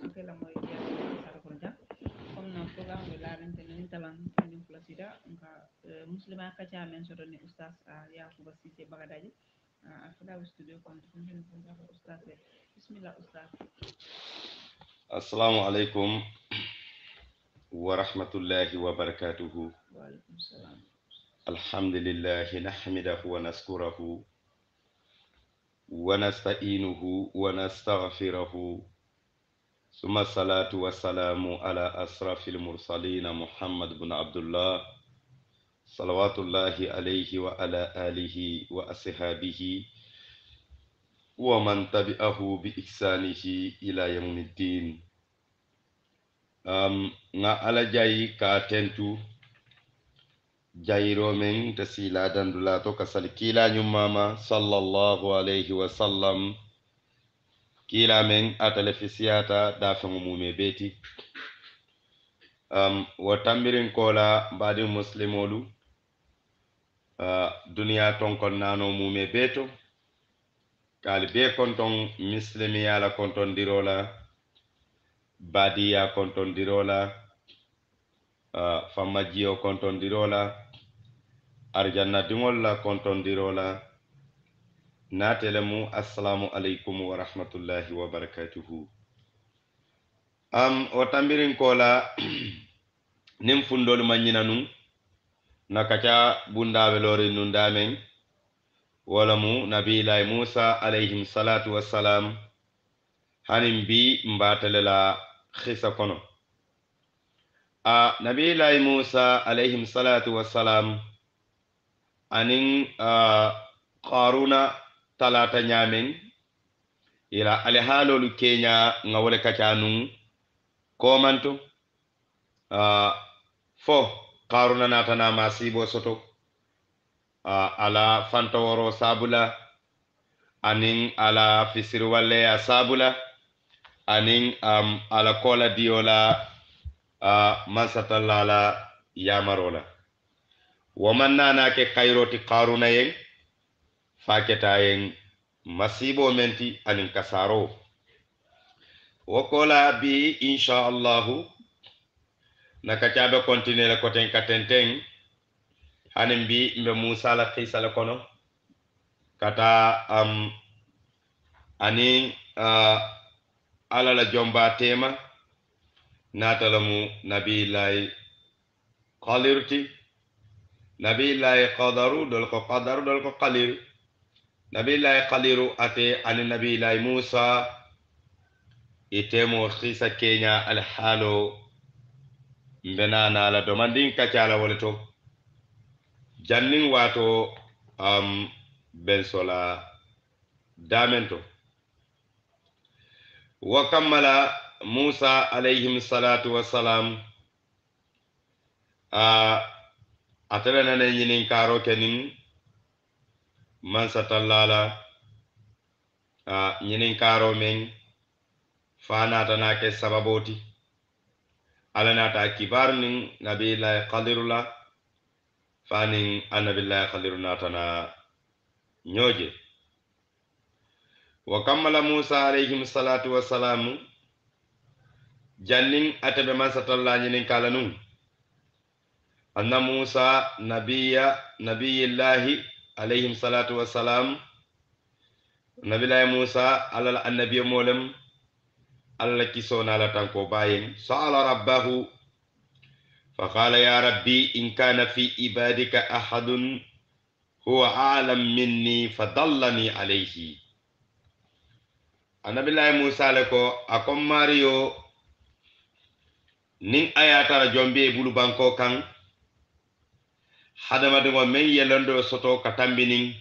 akela moy dia sara korja comme no programme be la rente ni talan ni flasida nka muslima ka cha men so ni ustaz yakuba sise bagadaji akela studio kon ni ko ustaz bismillah ustaz. Assalamu alaikum wa rahmatullahi wa barakatuhu. Wa alaikum salam. Alhamdulillahi nahmidahu wa naskurahu wa nasta'inuhu wa nastaghfiruhu. Summa salatu wa salamu ala asrafil mursalin Muhammad bin Abdullah salawatullahi alayhi wa ala alihi wa ashabihi wa man tabi'ahu bi ihsanihi ila yaumiddin. Nga ala jayi ka tentu jayiro men ta sila dandula to kasal kila nyumama sallallahu alayhi wa sallam kila men atale fisiyata da fengu mume beti wa tambirin kola badi muslimolu duniya tonkon nano mume beto kali be konton muslimi yala konton dirola badiya konton dirola famajio konton dirola arjanna dingol la konton dirola natelemu assalamu alaikum wa rahmatullahi wa barakatuhu. O tambirin kola nim fundol manyina nun nakacha bundabe lori nun damen wala mu nabiilay Musa alayhim salatu wassalam hanim bi mbatale la khisa kono nabiilay Musa alayhim salatu wassalam anin qaruna talata nyamen ila alihalolu kenya ngawole kacanun komanto fo qaruna natana masibo soto ala fantaworo sabula anin ala fisirwalle ya sabula anin ala kola diola mansatallala yamarola waman nana ke kairoti qaruna yen faketa yen masibo menti anin kasaro wakola bi insha Allahu nakachabe continue la koten katenten hanin bi mbe Musa la khisa la kono kata ani ala la jomba tema natalamu nabillahi qalirti nabillahi qadaru dol ko qadaru dol ko qalir nabillahi qaliru ate ani nabillahi Musa itemo khisa kenya al halo mbenana la domandin kacala woleto jannin wato ben sola damento wa kammala Musa alayhim salatu wassalam atele nane nyinin karo kenin mansatallala nyinin karo men fanata nake sababoti alanata kibar nin nabillahi qadirullah fanin annabillahi qadiruna tana nyoje wa kammala Musa alayhim salatu wassalam jannin atabe mansatalla nyinin kalanun anna Musa nabiyillahi alayhim salatu wassalam nabillahi Musa alal annabiy molam alla kisona la tanko bayen sa'ala rabbahu faqala ya rabbi in kana fi ibadika ahadun huwa a'lam minni fadallani alayhi nabillahi Musa lako akom mario nin ayata jombe bulu banko kan hadama de men yelondo soto katambinin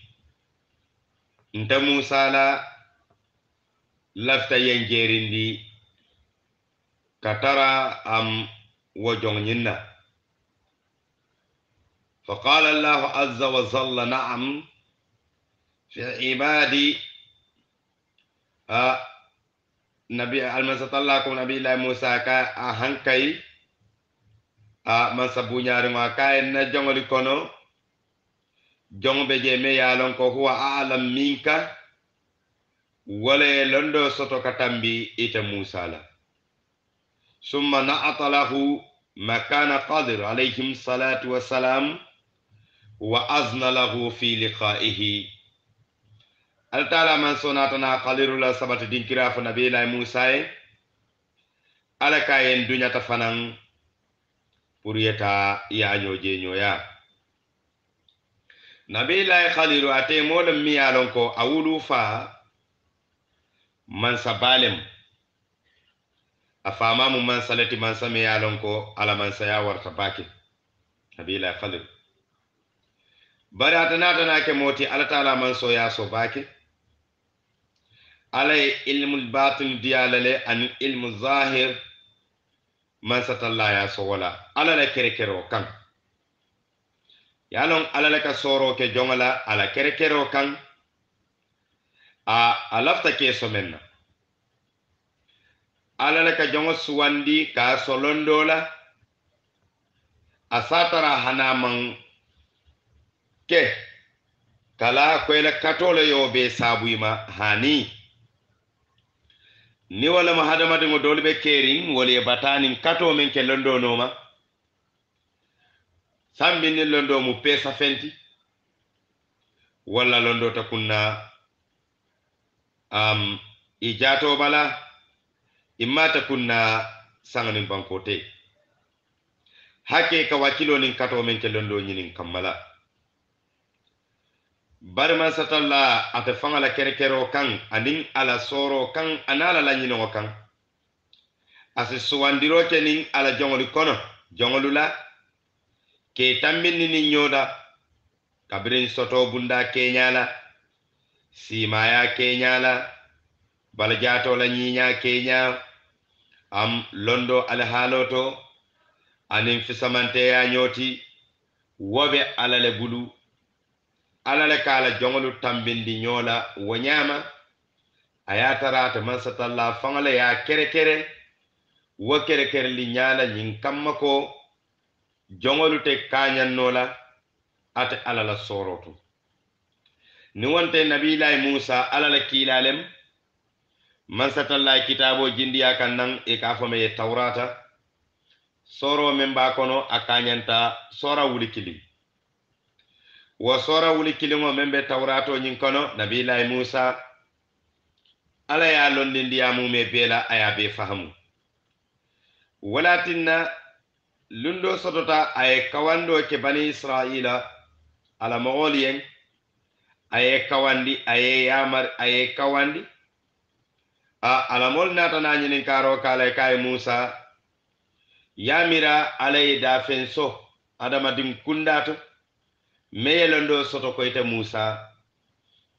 nta Musa la lafta yenjerindi katara wojong nyinna فقال الله عز وجل نعم في عبادي nabi almasatallakum nabi la Musa ka hankay mansabu nyaari ma kay na jongoli kono jongbe je me yalon ko huwa a'lam minka wala londo soto katambi ita Musa la ثم نعط له مكان قدر عليهم الصلاة والسلام وأذن له في لقائه. التالى من سناتنا قدر الله سبت دينكرا فنبي الله موسى على كاين دنيا تفنن puriyeta yaño jeñoya nabillahi khalilu ate molem mi yalon ko awulu fa mansa balem afama mu mansalati mansa mi yalon ko ala mansa ya warta bake nabillahi khalilu bari atana ke moti ala taala manso ya so bake alay ilmul batin diyalale an ilmu zahir man satalla ya so wala ala la kerekero kan yalon ala la ka soro ke jongala ala kerekero kan a alafta ke so menna ala la ka jongo suwandi ka solondola asatara hanaman ke kala ko ela katole yo be sabuima hani ni wala ma hadamade ngo dole be kerin wala batani kato men ke londo noma sambi ni londo mu pesa fenti wala londo takunna ijato bala imma takunna sanganin bankote hake ka wakilo nin kato men ke londo nyinin kammala barman satalla ate fangala kerekero kan anin ala soro kan anala la nyino kan ase suwandiro ke nin ala jongoli kono jongolula ke tambini ni nyoda kabrin soto bunda kenyala simaya kenyala baljato la nyinya kenya londo ala haloto anin fisamante ya nyoti wobe ala le bulu ala le kala jongolu tambindi nyola wanyama ayatara ta mansatalla fangale ya kere wo kere li nyala nyin kammako jongolu te kanyan nola ate ala la soroto ni wonte nabillahi Musa ala la kilalem mansatalla kitabo jindiya kannan e ka fama tawrata soro memba kono akanyanta sora wulikili wa sora wuli kilimo membe tawrato nyin kono nabillahi Musa ala ya londindi ya mume bela aya be fahamu walatinna lundo sotota ay kawando ke bani israila ala mogolien ay kawandi ay yamar ay kawandi ala mol nata na nyin karo kala kay Musa yamira alay da fenso adama dim kundato meyelondo soto koyta Musa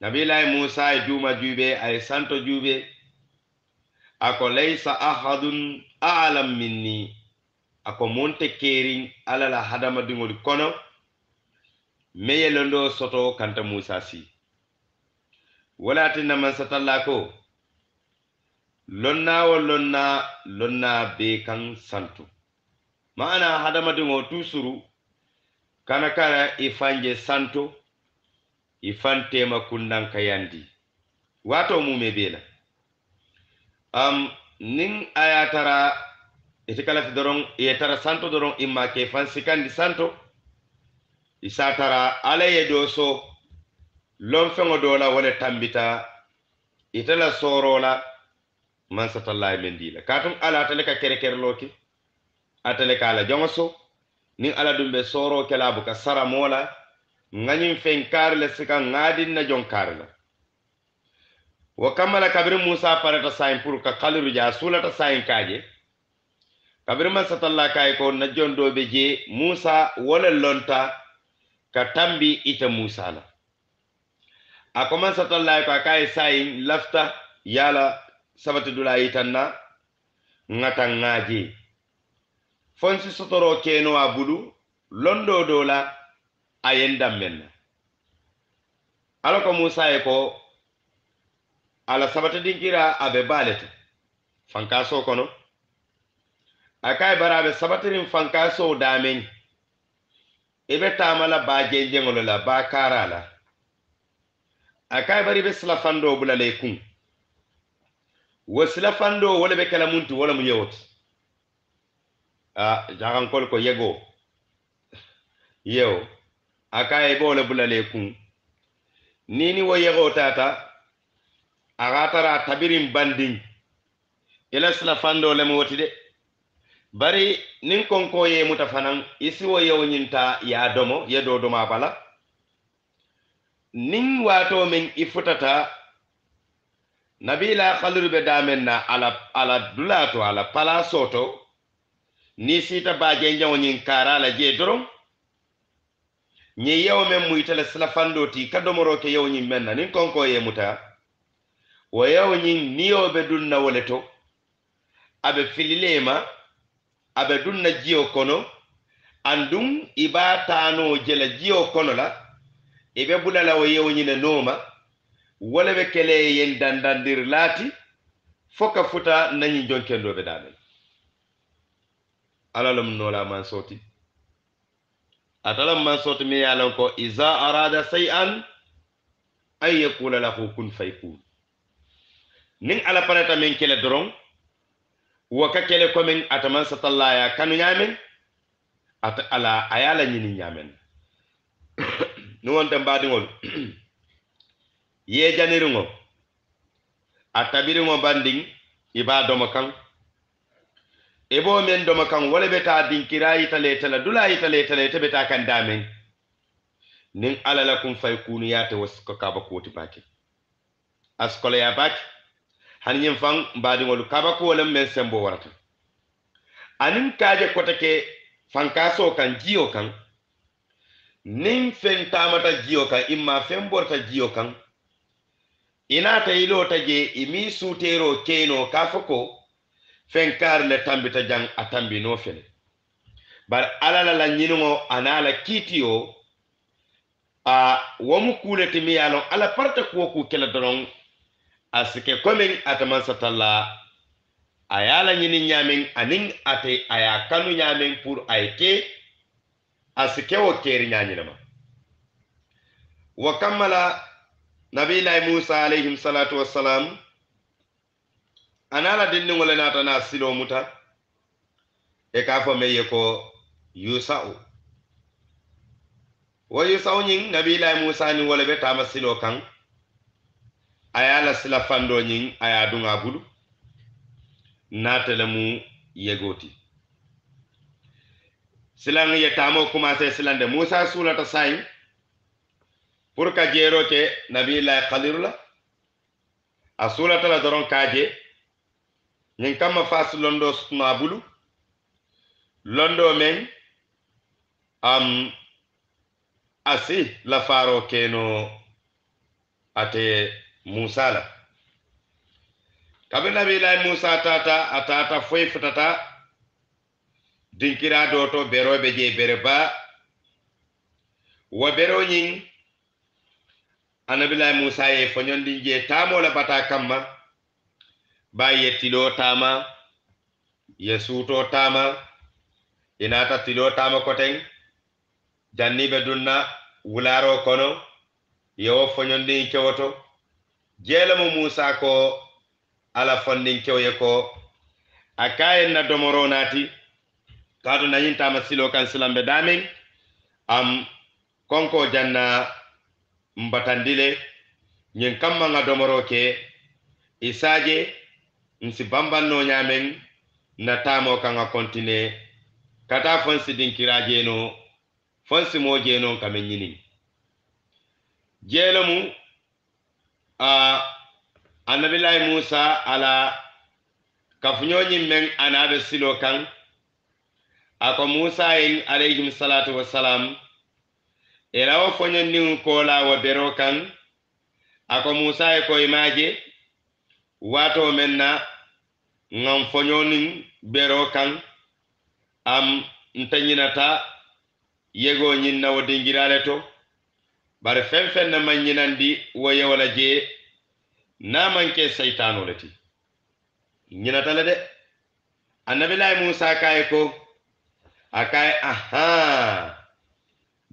nabillahi Musa e duma jube ay santo jube ako laysa ahadun a'lam minni ako monte kerin ala la hadama dingol kono meyelondo soto kanta Musa si walatinna man satalla ko lonna be kan santo maana hadama dingo tusuru kana kara ifanje santo ifantema kundan kayandi wato mume bela nin ayatara itikala fi doron yetara santo doron imma ke fansikandi santo isatara alaye doso lomfengo dola wala tambita itala sorola man satallahi mendila katum ala taleka kere loki atale kala jongoso nin ala dumbe soro kala buka sara mola nganyim fen karle sika ngadin na jon karla wa kamala kabir Musa parata sayin pour ka khaliru ja sulata sayin kaje kabir man satalla kay ko na jondo be je Musa wala lonta ka tambi ita Musa la akoma satalla ko kay sayin lafta yala sabati dula itanna ngata ngaji fonsi sotoro keno abudu londo dola ayenda menna alako Musa e ko ala sabata dinkira abe baleta fankaso kono akay barabe sabatirin fankaso damen ebe tamala ba jenjengolo la ba karala akay bari be slafando bulale kun wasila fando wala be kala muntu wala mu yewot jagankol ko yego yew akaye bole bulale kun nini wo yego tata agatara tabirin banding ila sila fando lemu woti de bari nin konko ye muta fanan isi wo yewo nyinta ya domo ye do doma bala nin wato min ifutata nabila khalur be damen na ala dulato ala pala soto ni sita baje nyawo nyin kara la je dorom nyi yewo men muytale sila fando ti kadomoro ke yewo nyin menna nin konko ye muta wo yewo nyin niyo be dunna woleto abe fililema abe dunna jiyo kono andum iba tano jela jiyo kono la ibe bulala wo yewo nyine noma wala be kele yen dandandir lati foka futa nanyi jonkendo be damen alalum nola man soti atalam man soti mi yalon ko iza arada shay'an ay yaqula lahu kun fayakun nin ala parata min kele doron waka kele ko min ataman satalla ya kanu nyamen ata ala ayala nyini nyamen no wonta mbadingol ye janiringo atabiringo banding iba doma kan ebo men doma kan wala beta dinkira yitale tala dula yitale tala te beta kan damen nin ala lakum faykunu yata wasko kaba koti baki askola ya baki hanin fan mbadingol kaba ko wala men sembo warata anin kaje kotake fankaso kan jiyo kan nin fen tamata jiyo kan imma fen borta jiyo kan ina ta ilo ta je imi sutero keno kafako fen kar le tambita jang atambi no fele bar alala la nyingo anala kitiyo womu kuleti mi yalon ala parta ko ku kela doron asike komen ataman satalla ayala nyini nyamen anin ate aya kanu nyamen pour ayke asike wo keri nyanyinama wa kammala nabillahi Musa alayhi salatu wassalam anala dinni ngole nata na silo muta e ka fo meye ko yusau wa yusau nyin nabillahi Musa ni wala be tama silo kan ayala sila fando nyin aya dunga bulu natale mu yegoti silang ye tamo commencé silande Musa sulata say pour ka jero ke nabillahi khalirullah a sulata la doron kaje nyin kama fas londo suma bulu londo men asi la faro keno ate Musa la kabe nabillahi Musa atata foy futata dinkira doto berobe je bereba wa bero nyin anabillahi Musa ye fonyondi je tamo la bata kamma ba yetilo tama yesuto tama inata tilo tama koten jannibe dunna wularo kono yo fonyondi kewoto jelamo Musa ko ala fondin kewye ko akayen na domoro nati kadu na yinta masilo kan silambe damin konko janna mbatandile nyin kamma nga domoro ke isaje nsi bambanno nyamen na tamo kan nga kontine kata fonsi dinkiraje no fonsi moje no kamen nyini jelamu annabillahi Musa ala kafunyoñi men anabe silo kan ako Musa en alayhi salatu wassalam elawo fonyondi ko la wa bero kan ako Musa e ko imaje wato menna ngam fonyonin bero kan ntanyinata yego nyinna wo dingirale to bare fen na manyinandi wo yewala je na manke saytano lati nyinata la de annabillahi Musa kay ko akay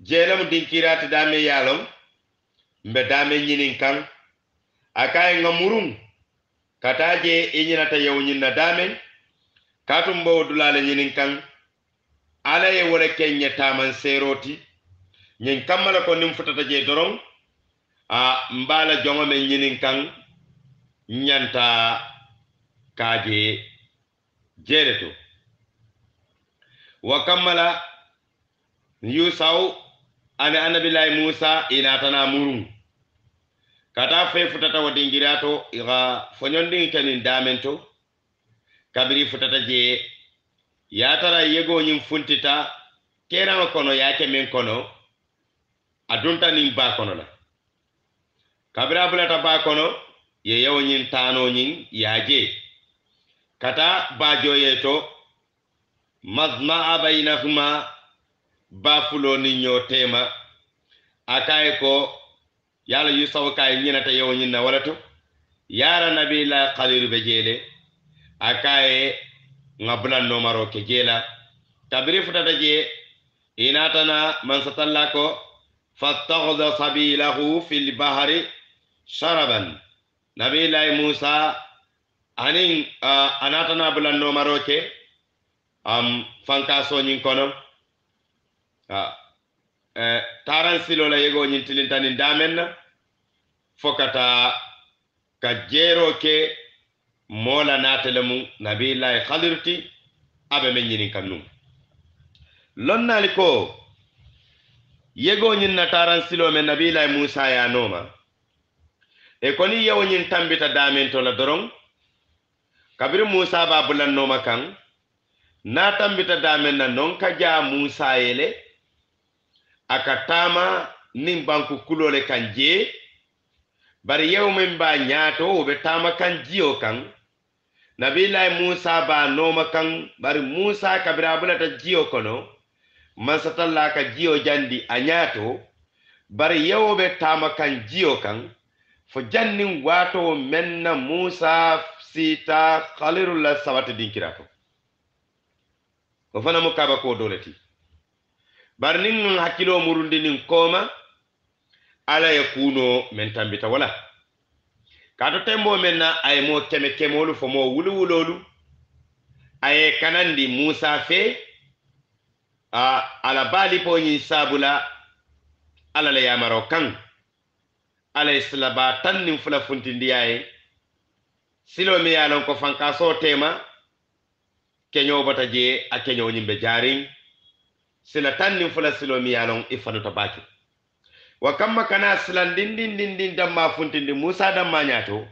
jelam dinkirati dame yalom mbe dame nyinin kan akay ngamurun kataje inyinata yow nyinna dame katum bo dulale nyinin kan ala ye wala kenya taman seroti nyin kamala ko nim futata je doron a mbala jongo men nyinin kan nyanta kaje jereto wa kamala yusau ana annabillahi musa inatana murun kata fe futata wadingirato iga fonyondi kanin damento kabiri futata je yatara yego nyim funtita kerama kono yake men kono adunta nin ba kono la kabira bulata ba kono ye yawo nyin tano nyin yaje kata ba joyeto mazma bainahuma ba fulo ni nyotema akaye ko yalla yusaw kay nyinata yawo nyin na walato yara nabi la qadir be jele akaye ngabla no maro ke jela kabiri futata je inatana man satallako fattakhadha sabilahu fil bahri sharaban nabi la musa anin anatana bulanno maroke fanka so nyin kono taran silo la yego nyin tilintani damen fokata ka jero ke mola natelemu nabi la khadirti abe men nyin kanu lonnaliko yego nyin na taran silo men nabi la musa ya noma e koni yewo nyin tambita damen to la doron kabir musa ba bulan noma kan na tambita damen na non ka ja musa yele akatama nin banku kulole kan je bari yewo men ba nyaato be tama kan jiyo kan nabi la musa ba noma kan bari musa kabira bulata jiyo kono masatalla ka jiyo jandi anyato bari yewobe tama kan jiyo kan fo jannin wato menna musa sita khalirullah sawati dinkirato ko fana mo kaba ko dolati bar nin hakilo murundi nin koma ala yakuno men tambita wala kato tembo menna ay mo keme kemolu fo mo wulu ay kanandi musa fe ala bali po nyi sabula ala la yamaro kan ala islaba tan nim fula funtindi ay silo mi yalon ko fanka so tema kenyo bata je a kenyo nyimbe jaring sila tan nim fula silo mi yalon ifanu tabaki wa kamma kana silan din damma funtindi musa damma nyato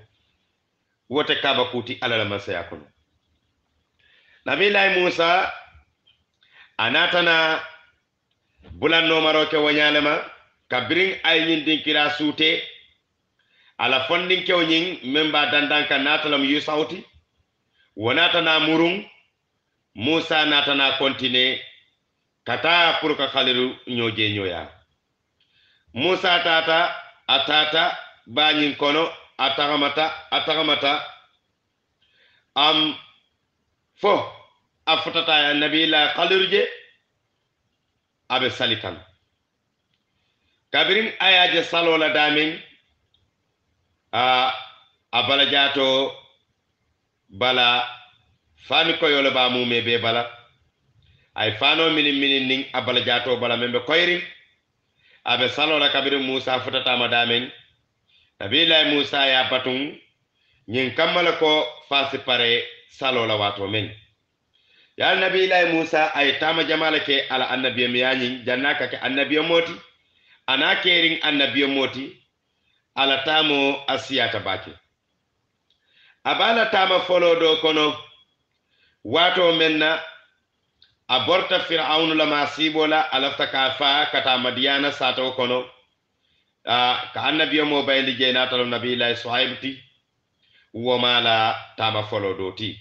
wote kaba kuti ala la masaya kono nabi lay musa anatana bulan no maroke wanyalema kabirin ay nyin dinkira sute ala fondin kew nyin memba dandanka natalam yusauti wonatana murung musa natana kontine kata pour ka khaliru nyoje nyoya musa atata banyin kono atagamata fo aftata nabi la khalirje abe salikan kabirin ayaje salola damin abala jato bala fami koyole ba mume be bala ay fano minin ning abala jato bala membe koyri abe salola kabirin musa futata madamen nabi la musa ya batun nyin kamala ko fasi pare salola wato men ya nabi la musa ay tama jamala ke ala annabiy miyani jannaka ke annabiy moti ana kering annabiy moti ala tamo asiyata bake abala tama folo do kono wato menna aborta fir'aun la masibola alafta kafa kata madiyana sato kono ka annabiy mo bayndi jeenata nabi la suhaibti wo mala tama folo do ti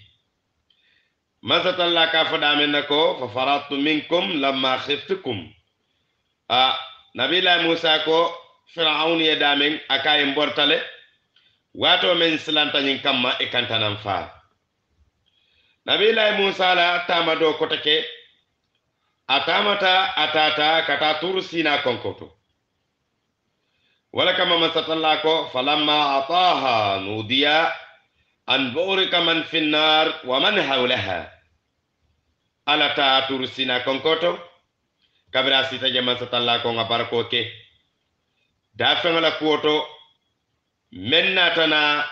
mazatalla ka fada men ko fa faratu minkum lamma khiftukum nabi la musa ko fir'aun ye damen akay mbortale wato men silanta nyin kamma e kantanan fa nabi la musa la tamado kotake atata kata tursina konkoto wala kama masatalla ko falamma ataha nudiya an burika man fi an-nar wa man hawlaha ala ta turusina konkoto kabira sita jaman satalla ko ngabarko ke da fengala kuoto menna tana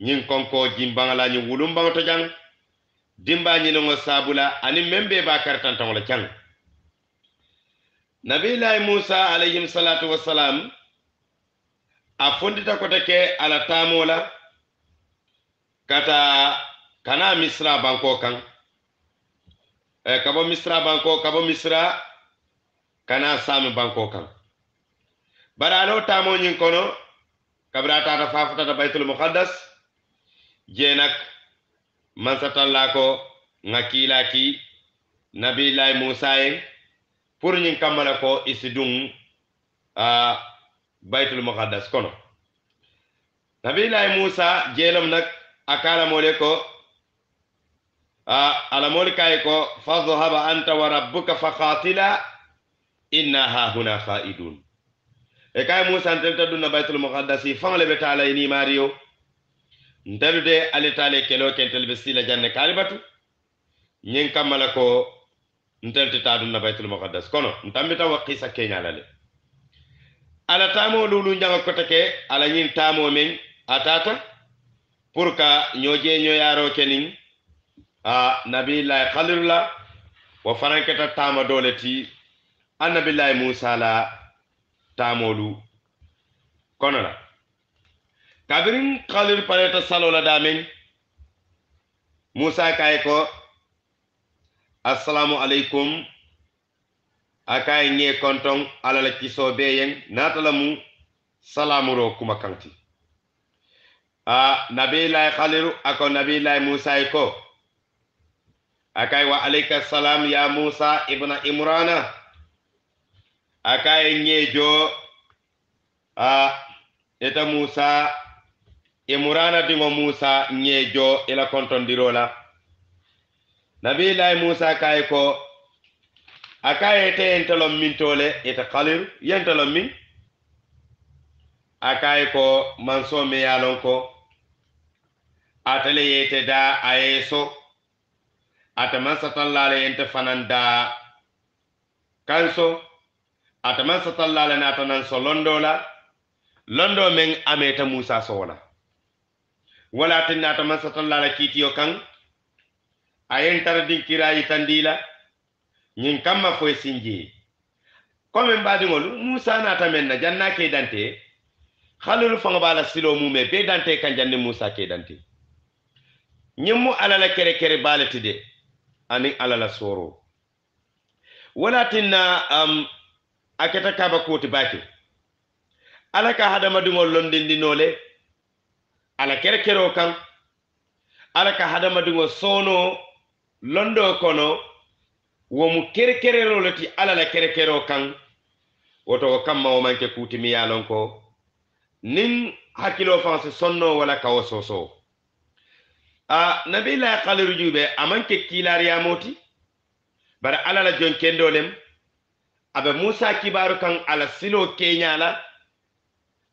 nyin konko jimbangala nyi wulumbang to jang dimba nyi no sabula ani membe ba kartan tawla jang nabillahi Musa alayhi salatu wassalam a fondita kota ke ala tamola kata kana misra banko kan kabo misra kana sami banko kan barano tamo nyin kono kabra tata fafuta baitul muqaddas jenak mansatalla ko ngakila ki nabillahi Musa en pour nyin kamala ko isidung baitul muqaddas kono nabillahi Musa jelam nak akala mole ko ala mole kay ko fadhhaba anta wa rabbuka faqatila inna ha huna qaidun e kay Musa ntelta dunna baitul muqaddas fangle be taala ni mario ndalude alitale kelo kentel be sila janne kalibatu nyen kamala ko ntelta ta dunna baitul muqaddas kono ntambita wa qisa kenya lale ala tamo lulu njanga kotake ala nyin tamo men atata pour ka nyoje nyoyaro kenin nabillahi khalilullah wa farankata tama doleti annabillahi Musa la tamolu kono la kabirin khalil pareta salola damen Musa kay ko assalamu alaikum akay nye kontong alala kiso beyen natalamu salamuro kuma kanti nabillahi khalilu ako nabillahi Musa ko akay wa alayka salam ya Musa ibna Imrana akay nyejo eta Musa Imrana dingo Musa nyejo ila kontondirola nabillahi Musa kay ko akaye te entolom min tole eta khalil yentolom min akaye ko manso me yalon ko atale yete da ayeso ataman satallale ente fananda kanso ataman satallale natanan so londola londo men ameta Musa sola wala tin ataman satallale kitiyo kan ayentar dinkira yitandila nyin kamma fo sinji comme mbadi ngol Musa nata men na janna ke dante khalul fanga bala silo mume be dante kan janne Musa ke dante nyimmu alala kere kere balati de ani alala soro wala tinna aketa kaba koti bake alaka hadama dungol londindi nole ala kere kero kan alaka hadama dungol sono londo kono womu kerekerero lati alala kerekero kan woto kamma o manke kuti mi yalon ko nin hakilo fanse sonno wala kawo soso nabila khaliru jube amanke kilariya moti bara alala jon kendolem abe Musa kibaru kan ala silo kenyala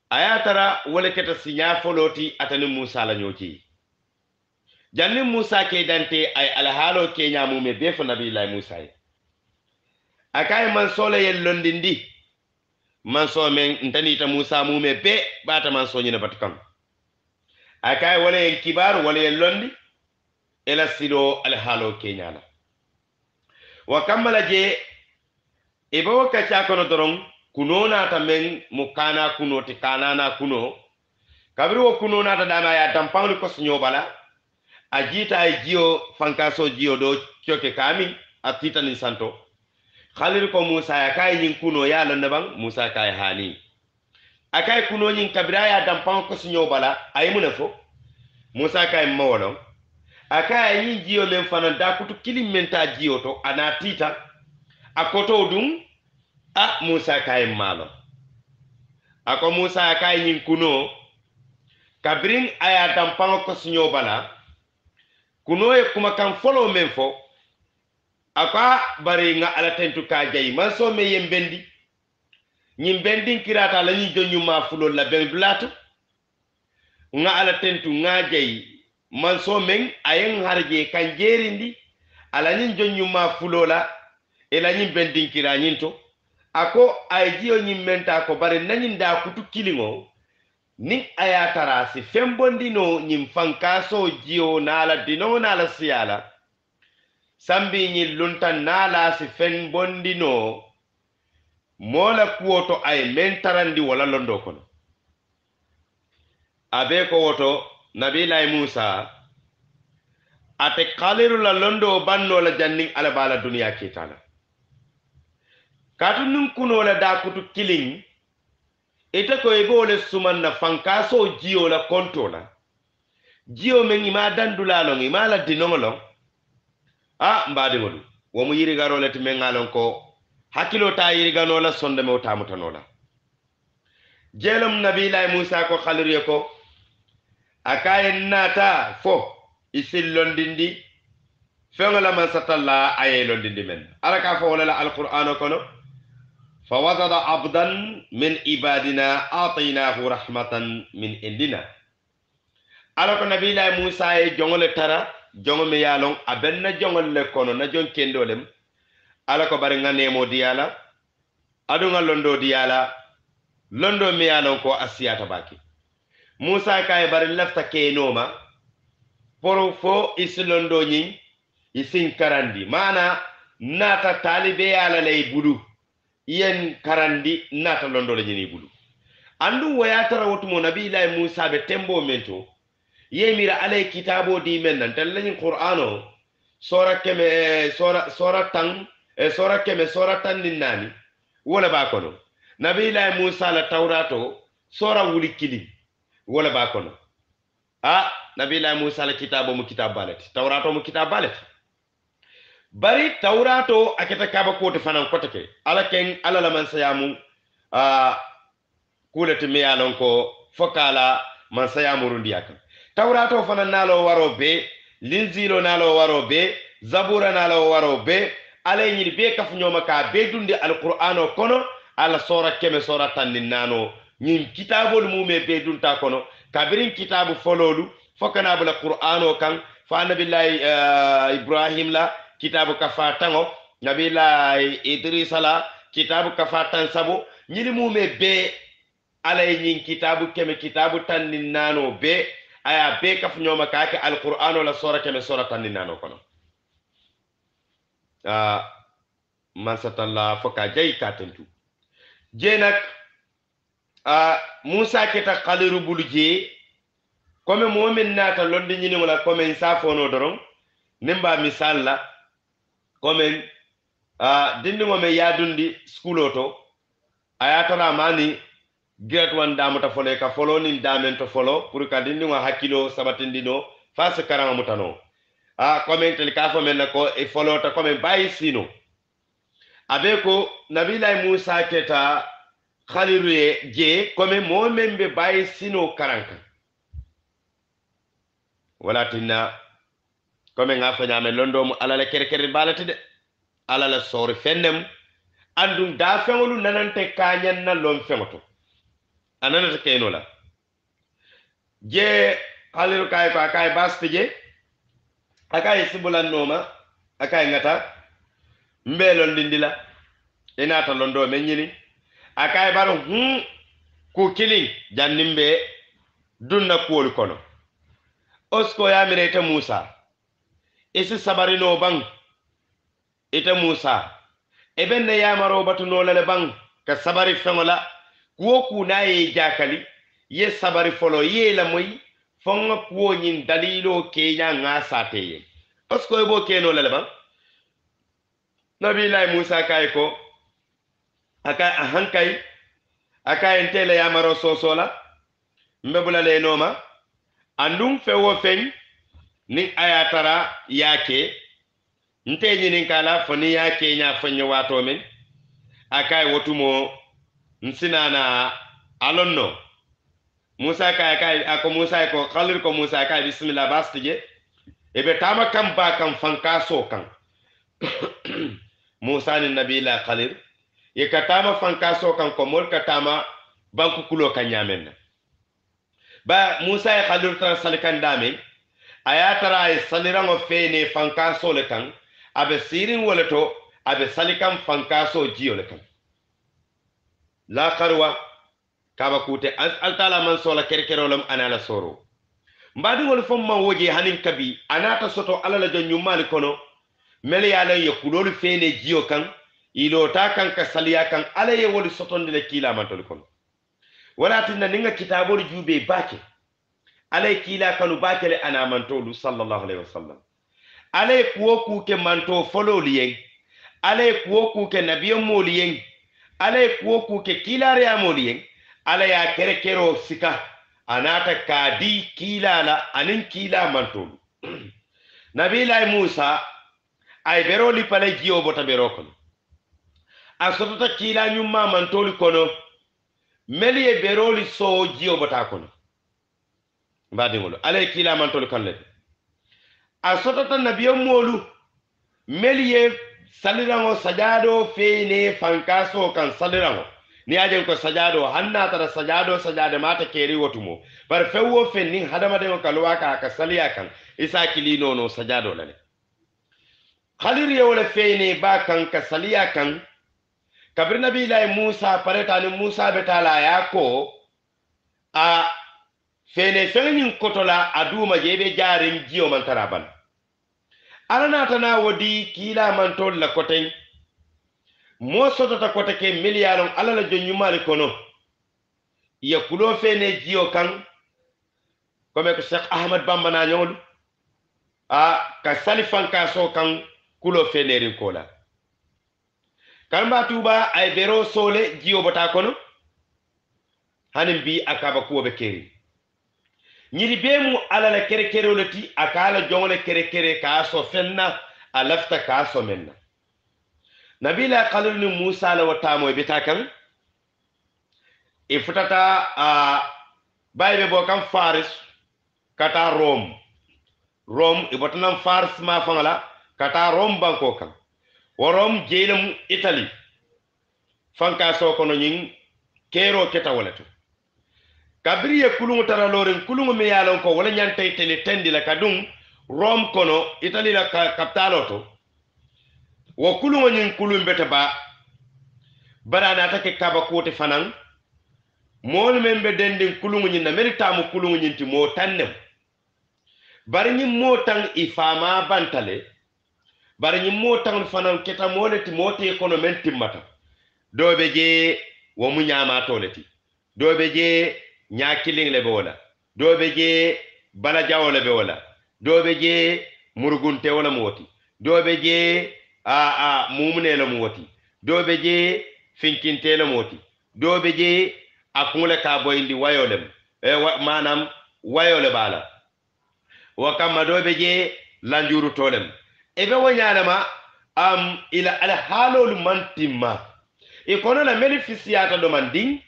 ayatara wala keta sinya foloti atani Musa la nyoki janni Musa ke dante ay alhalo kenya mume be fo nabillahi Musa akay man sole yel londindi man so men ntanita Musa mume be bata man so nyina batkan akay wala en kibar wala en londi ela silo alhalo kenya la wa kamala je ibo ka cha kono doron kunona ta men mukana kuno ti kanana kuno kabri wo kunona ta dama ya tampangli ko snyo bala ajita ay jio fankaso jio do choke kami atita ni santo khalir ko Musa ya kay nyin kuno ya landa bang Musa kay hani akay kuno nyin kabira ya dampang ko snyo bala ay munafo Musa kay mawolo akay nyin jio men fanan da kutu kilim menta jio to anatita akoto dum Musa kay malo ako Musa kay nyin kuno kabrin aya dampang ko snyo bala kuno e kuma kan folo men fo aka bari nga ala tentu ka jay man so me yembendi nyim bendin kirata la ni jonyu ma fulo la ben dulatu nga ala tentu nga jay man so men ayen harje kan jerindi ala ñin jonñuma fulola ela ñin bendinkira ñin to ako ay jiyo ñin menta ko bari nañin da kutu kiliŋo nin aya tara si fembondino ñin fankaso jiyo nala dino nala siyala sambi ñin luntan nala si fembondino mola kuwoto ay men tarandi wala londo kono abe ko woto nabilahi musa ate kaliru la londo banno la jannin ala bala duniya kitala katu nun kuno la da kutu killing ite ko ego le sumanna fankaso jiyo la konto la jiyo men ima dandula long ima la dinongolong mbadi ngolu wo mu yiri garo le timen ngalon ko hakilo ta yiri gano la sonde me tamutano la jelum nabilahi musa ko khaliru ko akayen nata fo isil londindi fengola man satalla aye londindi men alaka fo wala alquran kono fa wadada abdan min ibadina ataynahu rahmatan min indina alako nabilahi musa e jongole tara jongome yalon abenna jongol le kono na jon kendolem alako bari nganemo diyala adunga londo diyala londo mi yalon ko asiyata baki musa kay bari lafta kenoma poro fo isilondo ñin isin karandi mana nata talibe yala lay budu yen karandi nata londo le ñini budu andu waya tara wotumo nabi ilahi musa be tembo mento yemira alay kitabo di men nan tan lañin qur'ano sora keme sora tan ninnani wala ba kono nabi ilahi musa la tawrato sora wuli kili wala ba kono nabilahi musa la kitabo mu kitab balati tawrato mu kitab balati bari tawrato aketa kaba kote fanan kotake ala ken ala la man sayamu kulati me yalon ko fokala man sayamu rundiyaka tawrato fanan nalo waro be linzilo nalo waro be zabura nalo waro be ala nyiri be kaf nyoma ka be dundi alqur'ano kono ala sora keme sora tannin nano ñin kitabol mume be dunta kono kabirin kitabu fololu fokana bula qur'ano kan fa nabillahi ibrahim la kitabu kafatango nabillahi idrisa la kitabu kafatan sabo ñini mume be alay ñin kitabu keme kitabu tannin nano be aya be kaf ñoma kaake alqur'ano la sora keme sora tannin nano kono man satalla foka jay katentu jenak musa keta khaliru buluje comme momin nata londi ñini wala comme safono doron nimba misal la comme dindi ngome yadundi school to ayatara mani grade 1 damuta folo ka folo ni damen to folo pour ka dindi ngo hakilo sabatindino face karama mutano comme tel ka fo men ko e folo ta comme bayi sino abe ko nabilahi musa keta khaliru ye je comme momen be bayi sino karanka wala tinna comme nga fa nyame londo mu alala kerkere balati de alala sori fennem andum da fengolu nanante kanyen na lom fengoto anana keno la je khaliru kay ko kay basti je akay sibulan noma akay ngata mbelon dindila inata londo men nyini akay baro ku killing jannimbe dunna kuwol kono osko yamire ite musa isi sabarino bang ite musa ebenne yamaro batuno lale bang ka sabari fengola kuwo ku na ye jakali ye sabari folo ye la moy fonga kuwo nyin dalilo kenya nga sateye osko ebo keno lale bang nabi lai musa kay ko aka hankay aka entele yamaro sosola mbebula le noma andum fewo fen ni ayatara yake nte nyinin kala foni yake nya fanyo wato men akay wotumo nsinana alonno musa kay ako musa ko khalir ko musa kay bismillah bastije ebe tama kam ba kam fankaso kan musa ni nabila khalir ye katama fankaso kan ko mol katama banku kulo kan nyamen ba musa ya khalir tan salikan dame ayatara ay salirango fene fankaso le kan abe sirin wala to abe salikam fankaso jiyo le kan la qarwa kaba kute altala man sola kerkerolam anala soro mbadi wol fom man woje hanin kabi anata soto alala jonyu mali kono mele ya lay kulolu fene jiyo kan ilo ta kan ka saliya kan alaye wol sotonde le kila man tol kono wala tinna ninga kitabol jube bake alay kila kanu bake le ana man tolu sallallahu alaihi wasallam alay kuwo kuke manto fololi yen alay kuwo kuke nabiyo moli yen alay kuwo kuke kilare amoli yen alaya kerekero sika anata kadi kila la anin kila mantolu nabila Musa ay beroli pale jiyo bota bero kono asotota kila nyumma mantolu kono meli e beroli so jiyo bota kono mbadi ngolo alay kila mantolu kan le asotota nabiyo molu meli e salirango sajado fene fankaso kan salirango ni ajen ko sajado hanna tara sajade mata keri wotumo bar fewwo fenni hadama de ko lwaka ka saliya kan isa kilino no sajado lale khaliri wala feyne ba kan ka saliya kan kabir nabi la Musa pareta ni Musa betala yako a fene fennin kotola aduma jebe jarin jiyo man taraban alana tana wodi kila man tol la koten mo sotota kote ke miliyalon alala jonyumali kono ya kulo fene jiyo kan kome ko Sheikh Ahmad Bamba na nyol a ka salifan ka so kan kulo fene rin kola kamba tuba ay bero sole jiyo bota kono hanin bi akaba ko be keri nyiri bemu alala kere olati akala jongole kere ka so fenna alafta ka so menna nabila qalil ni Musa la watamo bita kan e futata a baybe bo kam Faris kata Rome e botanam Faris ma fangala kata Rome banko kan worom jeelum Italy fanka so kono nyin kero keta walato kabriye kulungu tara loren kulungu me yalon ko wala nyantay tele tendi la kadum Rome kono Italy la kapitaloto wo kulungo nyin kulum beta ba barana take kaba kote fanan mon membe dendin kulungo nyin na merita mu kulungo nyin ti mo tannem bari nyin mo tan ifama bantale bari nyin mo tan fanan keta moleti mote kono men timmata dobe je wo mu nyama toleti dobe je nyakiling lebe wala dobe je bala jawole be wala dobe je murgunte wala moti dobe je mumune la moti dobe je finkinte la moti dobe je akule ka boyndi wayolem manam wayole bala wakama dobe je lanjuru tolem ebe wonyalama ila ala halol mantimma e kono la melifisiata do manding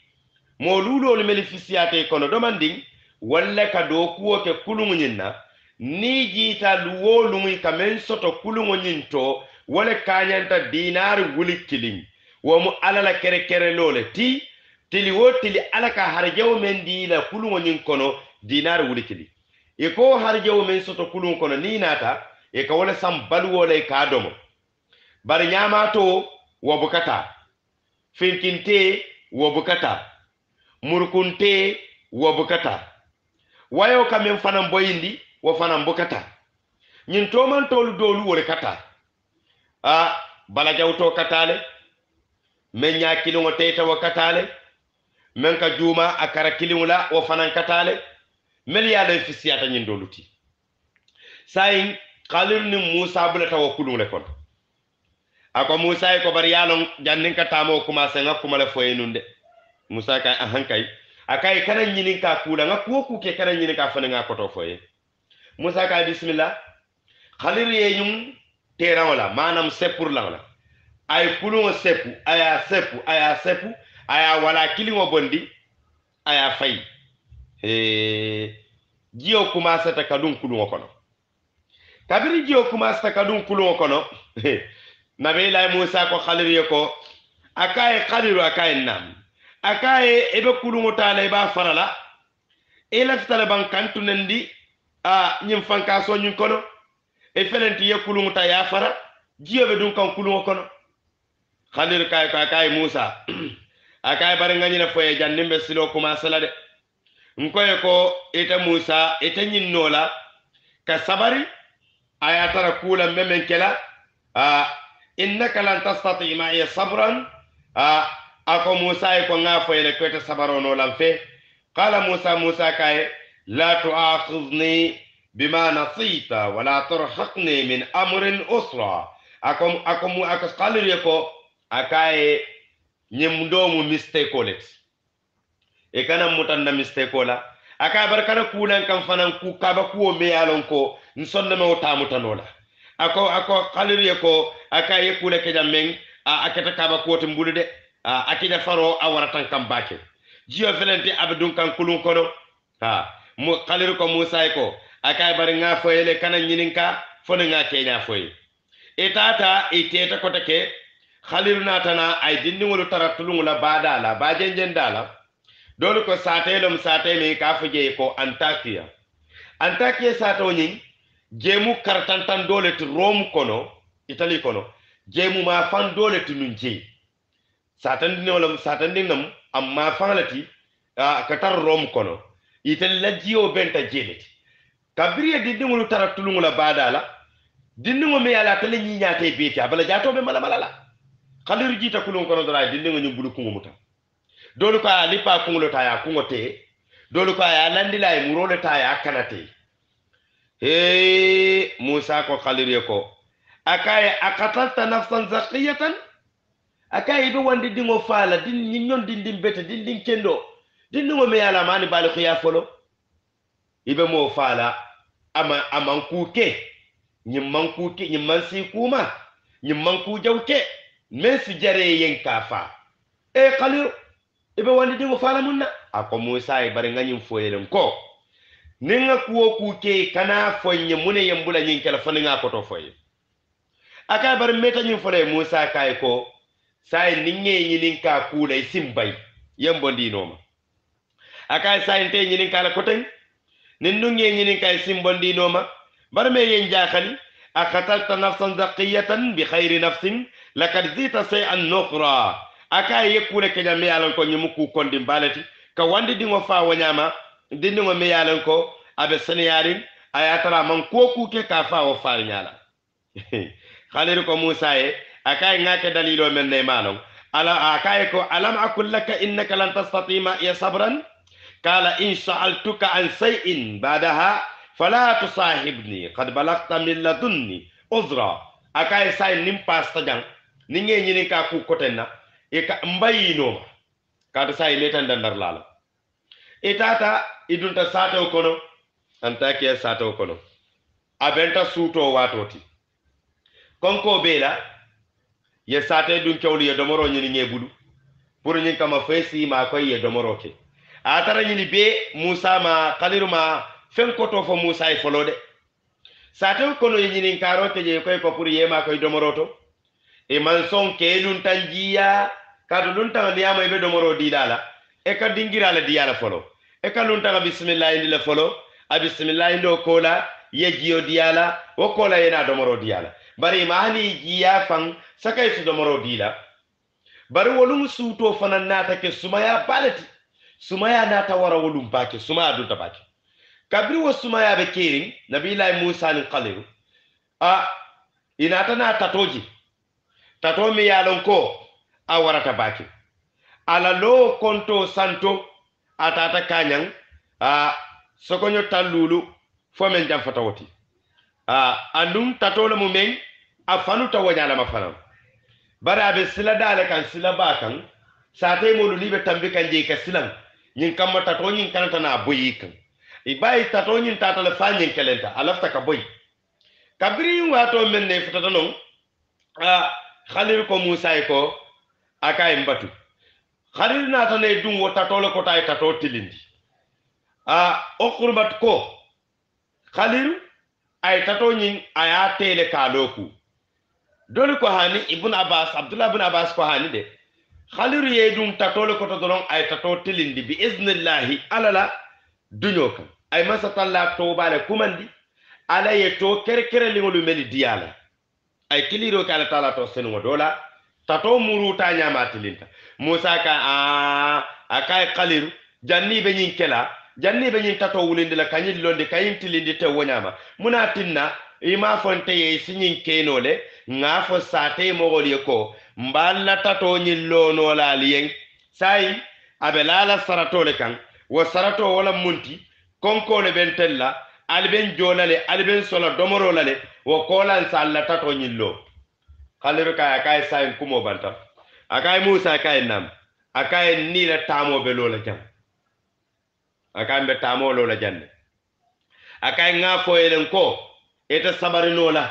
mo lulol melifisiata e kono do manding walla ka do kuwo ke kulungu nyinna ni jita luwolu muy kamen soto kulungu nyinto wala kanyanta dinar wuli kilin wo mu alala kere lole tili wo tili alaka harjew men di la kulungo nyin kono dinar wuli kili e ko harjew men soto kulungo kono ni nata e ka wala sam balu wala ka domo bar nyama to wo bukata finkinte wo bukata murkunte wo bukata wayo kamen fanan boyindi wo fanan bukata nyin to man tolu dolu wala kata bala jawto katale men nya kilungo teta wa katale men ka juma akara kilungula o fanan katale mel ya le fisiyata nyin doluti sayin qalil ni Musa bulata wa kulungle kon ako Musa ko bari yalon jannin ka tamo kuma senga kuma le foyenunde Musa kay ahankay akay kana nyinin ka kula nga ku ke kana nyinin ka fana nga koto foye Musa kay bismillah khalil ye nyum terrain wala manam sepur la wala ay kulungo sepu aya wala kilingo bondi aya fay jiyo commence ta kadun kulungo kono kabiri jiyo commence ta kadun kulungo kono nabi la Musa ko khalil ko akaye khalilu akaye nam akaye ebe kulungo tala ba farala ela fitala ban kantu nandi nyim fanka so nyun kono e felenti ye kulungo ta ya fara jiyo be dun kan kulungo kono khalir kay Musa akay bar ngani foye jannimbe silo commencé la de nkoye ko ita Musa ita nyinnola ka sabari aya tara kula memen kela innaka lan tastati ma'iya sabran ako Musa ko nga foye le ko ita sabaro no lam fe qala Musa kay la tu'akhidhni bima nasita wala turhaqni min amrin usra ako khalir ko akaye nyemdo mu mistake olet e kana mutanna mistake ola aka barkana kulan kan fanan ku kaba ku me yalon ko nsonne me wota mutanola ako khaliriye ko akaye kula ke jamen akata kaba ko timbulude akida faro awaratan kam bake jiyo felenti abdun kan kulun kono mu khalir ko Musa ko akaye bar nga foyele kana nyininka fona nga kenya foye etata iteta ko take khalir natana ay dindi wolu taratulungu la badala bajenjendala dolu ko satelum sateme ka fuje ko Antakya sato nyi jemu kartantan dole ti Rome kono Italy kono jemu ma fan dole ti nunji satandinam amma fanlati katar Rome kono Italy la jiyo benta jeleti kabriye dindi wolu taratulungu la badala dindi ngo me yala tele nyi nyaate beti abala jato be mala khalir jita kulun kono dara dindi ngo nyubulu kungu muta dolu ko lipa kungulo ta ya kungote dolu ko ya landila e murole ta ya kanate Musa ko khalir ko akaye akatalta nafsan zakiyatan akaye be wandi dingo fala din nyon din bete din kendo din ngo me yala mani bali khiya folo ibe mo fala aman kuke nyimman si kuma nyimman ku jawke men si jare yen kafa khalir ibe wandi dingo fala munna ako Musa e bari nganyim foyelen ko ninga kuwo kuke kana fonye mune yembula nyin kala faninga ko to foye aka bar meta nyin fole Musa kay ko sai ninge nyinin ka kula simbay yembo ndinoma aka sai te nyinin kala ko tan ninnu nge nyinin kay simbo ndinoma bar me yen jaxali akatalta nafsan zaqiyatan bi khayri nafsin lakad zita shay'an nuqra aka yekule ke jam yalan ko nyimu ku kondi balati ka wandi dingo fa wanyama dingo me yalan ko abe senyarin ayatara man ko ku ke ka fa wa fa nyala khalir ko Musa e aka ngake dalilo men ne malon ala aka ko alam akul laka innaka lan tastati ma ya sabran qala in sa'altuka an shay'in ba'daha fala tusahibni qad balagta min ladunni uzra aka say nim pasta jang ni nge nyini ka ku kotenna e ka mbayino ka say letan dandar lala etata idunta sato kono Antakya sato kono abenta suto watoti konko bela ye sate dun kewli ye domoro nyini ngebulu pour nyin kama fesi ma koy ye domoro ke atara nyini be Musa ma Khaliruma fen koto fo Musa e folode sate kono ye nyini karote je koy ko pour ye ma koy domoro to e man son ke dun tanjiya kadu dun tan niyama be domoro dilala e ka dingira la diyala folo e ka dun tan bismillah indi la folo a bismillah indo kola ye jiyo diyala o kola yena domoro diyala bari mahani jiya fan sakay su domoro dila bari wolum suto fanan nata ke sumaya balati sumaya nata wara wolum bake sumaya dunta bake kabri wo sumaya be kirin nabillahi Musa ni Khalil inata na tatoji tato mi yalon ko a warata bake ala lo konto santo atata kanyang sokonyo talulu fo men jam fatawoti andum tato la mu men afanu ta wanyala mafana bara be sila dale kan sila bakan sate molu libe tambi kan je ka silan nyin kamma tato nyin kanata na boyi kan ibai tato nyin tata la fanyin kelenta alafta ka boy kabri wato men ne futata non Khalil ko Musa ko aka mbatu Khalil na tane dum wo tato la ko tay tato tilindi okurbat ko Khalil ay tato nyin aya tele kaloku dole ko hani ibn Abbas Abdullah ibn Abbas ko hani de Khalil ye dum tato le ko to don ay tato tilindi bi iznillahi alala dunyo kan ay masatalla to bale kumandi ala ye to kerkere lingolu meli diala ay kiliro ka ala tala to senu dola tato muruta nyama tilinta musa ka akay qaliru janni be nyin kela janni be nyin tato wulinde la kanyi londe kayin tilindi te wonyama muna tinna ima fonte ye sinyin kenole ngafo sate mogol ko mballa tato nyillo no la liyen sai abelala sarato le kan wo sarato wala munti konko le bentella alben jolale alben sola domoro lale wo kolan salla tato nyillo khaliru kay kay sai kumo banta akay musa kay nam akay ni la tamo be lola jam akay be tamo lola janne akay ngafo elen ko eta sabarino la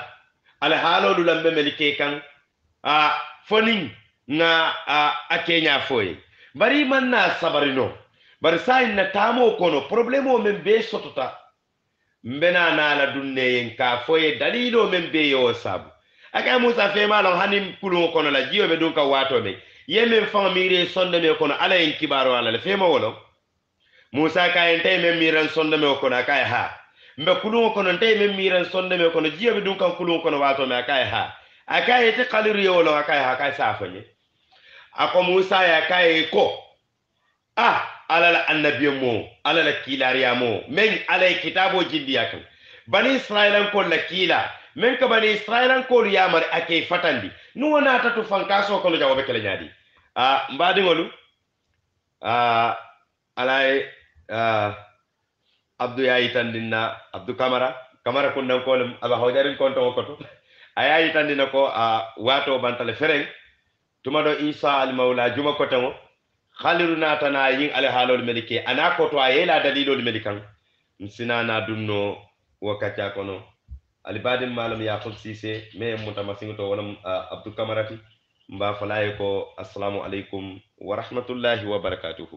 ala halolu lambe melike kan fonin nga akenya foye bari man na sabarino bari sai na tamo kono problemo men be sotota mbena na la dunne yen ka foye dalilo men be yo sabu aka musa fe malon hanim kulu kono la jiyo be dun ka wato be yemen famire sonde me kono ala en kibaro ala le fe ma wolo musa ka en tay men miran sonde me kono aka ha mbe kulu kono tay men miran sonde me kono jiyo be dun kan kulu kono wato me aka ha aka ete qaliru yo wolo aka ha ka safanye ako musa ya kai ko ala la annabiyo mo ala la kilariya mo men ala kitabo jindiya kan bani israilan ko la kila men ka bani israilan ko yamar ake fatandi nu wona tatu fankaso ko no jawobe kala nyaadi mbadi ngolu alay abdu yayi tandina abdu kamara ko nan ko aba hawjarin ko to ko ayayi tandina ko wato bantale fereng tumado isa al maula juma ko tango khaliru natana yin ala halol melike ana ko to ayela dalilol melikan msina na dunno wakati kono alibadim malam yaqub sise me mutamasingo to wala abdou kamarati mba falaye ko assalamu alaikum wa rahmatullahi wa barakatuh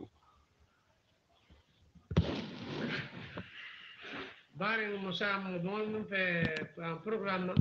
bari mo sam mo mon fe programme